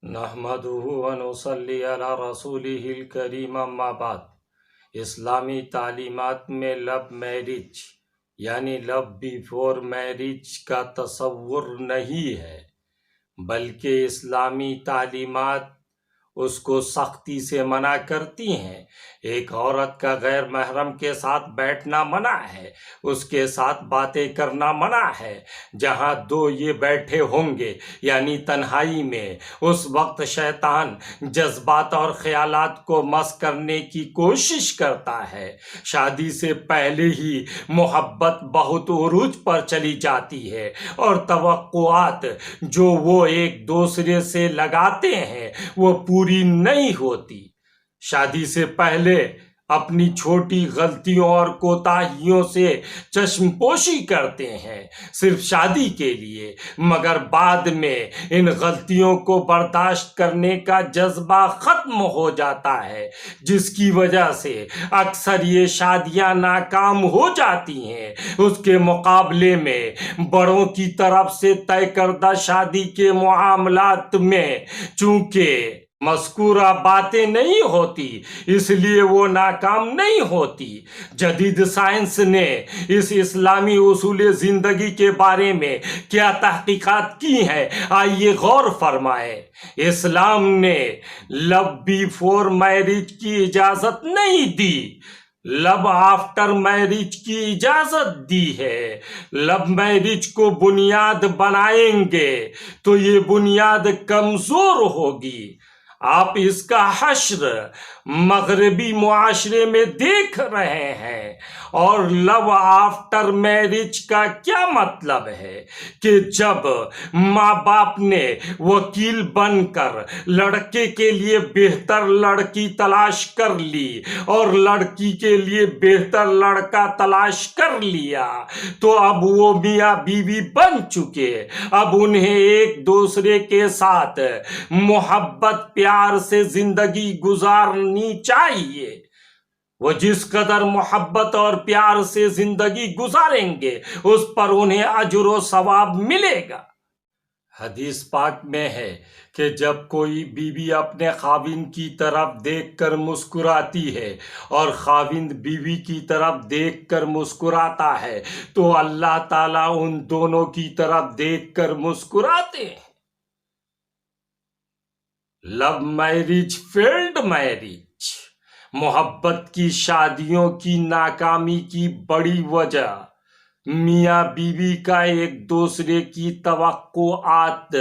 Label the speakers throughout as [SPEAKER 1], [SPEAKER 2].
[SPEAKER 1] نحمدہ ونصلی علی رسولہ الکریم اما بعد۔ اسلامی تعلیمات میں لو میرج یعنی لو بیفور میرج کا تصور نہیں ہے، بلکہ اسلامی تعلیمات اس کو سختی سے منع کرتی ہیں۔ ایک عورت کا غیر محرم کے ساتھ بیٹھنا منع ہے، اس کے ساتھ باتیں کرنا منع ہے۔ جہاں دو یہ بیٹھے ہوں گے یعنی تنہائی میں، اس وقت شیطان جذبات اور خیالات کو مس کرنے کی کوشش کرتا ہے۔ شادی سے پہلے ہی محبت بہت عروج پر چلی جاتی ہے اور توقعات جو وہ ایک دوسرے سے لگاتے ہیں وہ پوری نہیں ہوتی۔ شادی سے پہلے اپنی چھوٹی غلطیوں اور کوتاہیوں سے چشم پوشی کرتے ہیں صرف شادی کے لیے، مگر بعد میں ان غلطیوں کو برداشت کرنے کا جذبہ ختم ہو جاتا ہے، جس کی وجہ سے اکثر یہ شادیاں ناکام ہو جاتی ہیں۔ اس کے مقابلے میں بڑوں کی طرف سے طے کردہ شادی کے معاملات میں چونکہ مذکورہ باتیں نہیں ہوتی، اس لیے وہ ناکام نہیں ہوتی۔ جدید سائنس نے اس اسلامی اصول زندگی کے بارے میں کیا تحقیقات کی ہیں، آئیے غور فرمائیں۔ اسلام نے لو بیفور میرج کی اجازت نہیں دی، لو آفٹر میرج کی اجازت دی ہے۔ لو میرج کو بنیاد بنائیں گے تو یہ بنیاد کمزور ہوگی۔ آپ اس کا حشر مغربی معاشرے میں دیکھ رہے ہیں۔ اور لو آفٹر میرج کا کیا مطلب ہے کہ جب ماں باپ نے وکیل بن کر لڑکے کے لیے بہتر لڑکی تلاش کر لی اور لڑکی کے لیے بہتر لڑکا تلاش کر لیا، تو اب وہ میاں بیوی بن چکے۔ اب انہیں ایک دوسرے کے ساتھ محبت پیار سے زندگی گزارنی چاہیے۔ وہ جس قدر محبت اور پیار سے زندگی گزاریں گے اس پر انہیں اجر و ثواب ملے گا۔ حدیث پاک میں ہے کہ جب کوئی بیوی اپنے خاوند کی طرف دیکھ کر مسکراتی ہے اور خاوند بیوی کی طرف دیکھ کر مسکراتا ہے تو اللہ تعالیٰ ان دونوں کی طرف دیکھ کر مسکراتے ہیں۔ لو میرج فیلڈ میرج، محبت کی شادیوں کی ناکامی کی بڑی وجہ میاں بیوی کا ایک دوسرے کی توقعات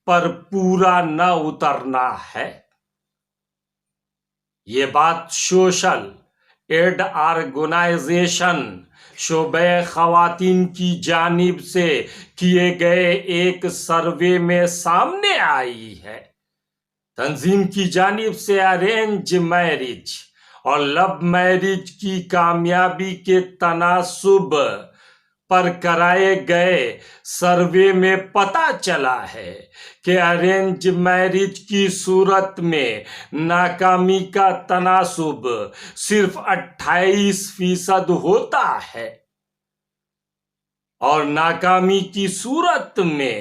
[SPEAKER 1] پر پورا نہ اترنا ہے۔ یہ بات سوشل ایڈ آرگنائزیشن شعبہ خواتین کی جانب سے کیے گئے ایک سروے میں سامنے آئی ہے۔ تنظیم کی جانب سے ارینج میرج اور لو میرج کی کامیابی کے تناسب پر کرائے گئے سروے میں پتہ چلا ہے کہ ارینج میرج کی صورت میں ناکامی کا تناسب صرف 28% ہوتا ہے، اور ناکامی کی صورت میں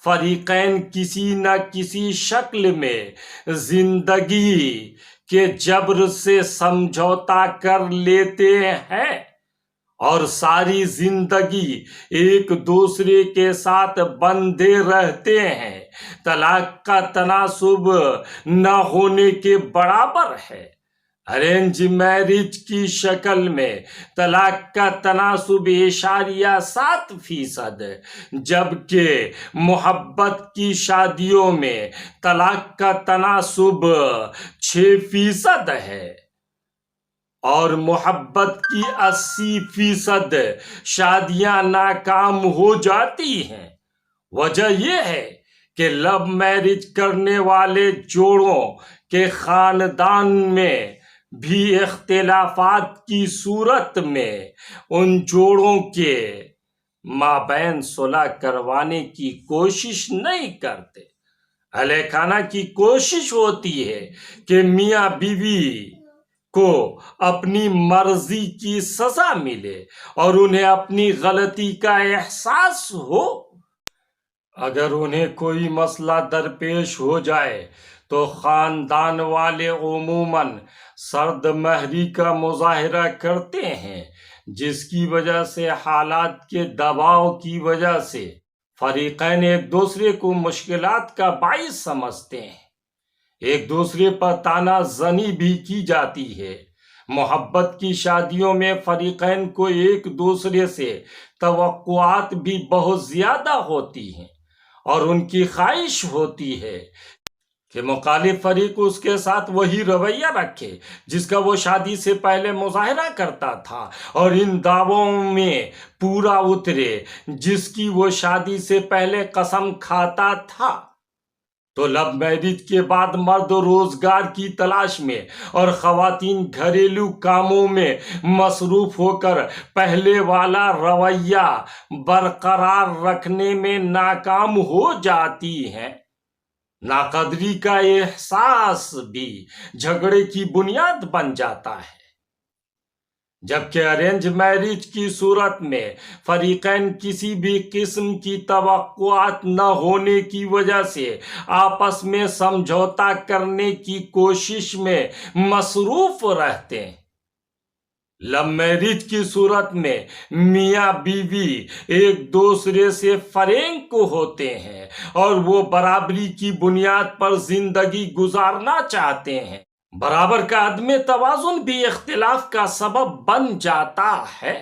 [SPEAKER 1] فریقین کسی نہ کسی شکل میں زندگی کے جبر سے سمجھوتا کر لیتے ہیں اور ساری زندگی ایک دوسرے کے ساتھ بندھے رہتے ہیں۔ طلاق کا تناسب نہ ہونے کے برابر ہے۔ ارینج میرج کی شکل میں طلاق کا تناسب 7%، جبکہ محبت کی شادیوں میں طلاق کا تناسب 6% ہے، اور محبت کی 80% شادیاں ناکام ہو جاتی ہیں۔ وجہ یہ ہے کہ لو میرج کرنے والے جوڑوں کے خاندان میں بھی اختلافات کی صورت میں ان جوڑوں کے مابین صلح کروانے کی کوشش نہیں کرتے۔ اہل خانہ کی کوشش ہوتی ہے کہ میاں بیوی کو اپنی مرضی کی سزا ملے اور انہیں اپنی غلطی کا احساس ہو۔ اگر انہیں کوئی مسئلہ درپیش ہو جائے تو خاندان والے عموماً سرد مہری کا مظاہرہ کرتے ہیں، جس کی وجہ سے حالات کے دباؤ کی وجہ سے فریقین ایک دوسرے کو مشکلات کا باعث سمجھتے ہیں۔ ایک دوسرے پر تانا زنی بھی کی جاتی ہے۔ محبت کی شادیوں میں فریقین کو ایک دوسرے سے توقعات بھی بہت زیادہ ہوتی ہیں، اور ان کی خواہش ہوتی ہے کہ مخالف فریق اس کے ساتھ وہی رویہ رکھے جس کا وہ شادی سے پہلے مظاہرہ کرتا تھا، اور ان دعووں میں پورا اترے جس کی وہ شادی سے پہلے قسم کھاتا تھا۔ تو لو میرج کے بعد مرد روزگار کی تلاش میں اور خواتین گھریلو کاموں میں مصروف ہو کر پہلے والا رویہ برقرار رکھنے میں ناکام ہو جاتی ہیں۔ ناقدری کا احساس بھی جھگڑے کی بنیاد بن جاتا ہے، جبکہ ارینج میرج کی صورت میں فریقین کسی بھی قسم کی توقعات نہ ہونے کی وجہ سے آپس میں سمجھوتا کرنے کی کوشش میں مصروف رہتے ہیں۔ لو میرج کی صورت میں میاں بیوی ایک دوسرے سے فرینک ہوتے ہیں اور وہ برابری کی بنیاد پر زندگی گزارنا چاہتے ہیں۔ برابر کا عدم توازن بھی اختلاف کا سبب بن جاتا ہے۔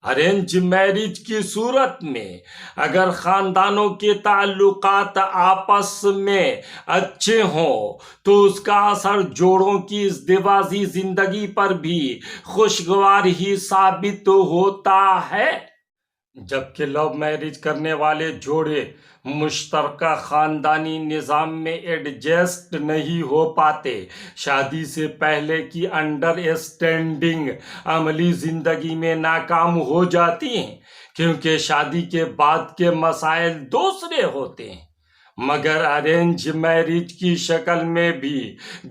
[SPEAKER 1] ارینج میرج کی صورت میں اگر خاندانوں کے تعلقات آپس میں اچھے ہوں تو اس کا اثر جوڑوں کی ازدواجی زندگی پر بھی خوشگوار ہی ثابت ہوتا ہے، جبکہ لو میرج کرنے والے جوڑے مشترکہ خاندانی نظام میں ایڈجسٹ نہیں ہو پاتے، شادی سے پہلے کی انڈر اسٹینڈنگ عملی زندگی میں ناکام ہو جاتی ہیں، کیونکہ شادی کے بعد کے مسائل دوسرے ہوتے ہیں۔ مگر ارینج میرج کی شکل میں بھی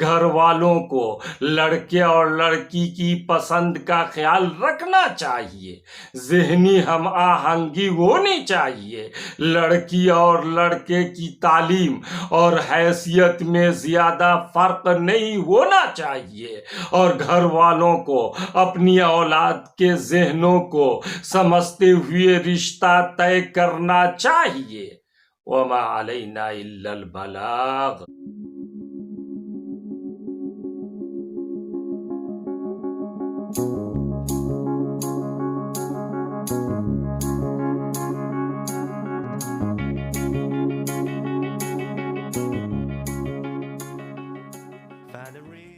[SPEAKER 1] گھر والوں کو لڑکے اور لڑکی کی پسند کا خیال رکھنا چاہیے، ذہنی ہم آہنگی ہونی چاہیے، لڑکی اور لڑکے کی تعلیم اور حیثیت میں زیادہ فرق نہیں ہونا چاہیے، اور گھر والوں کو اپنی اولاد کے ذہنوں کو سمجھتے ہوئے رشتہ طے کرنا چاہیے۔ وما علینا الا البلاغ۔
[SPEAKER 2] Valerie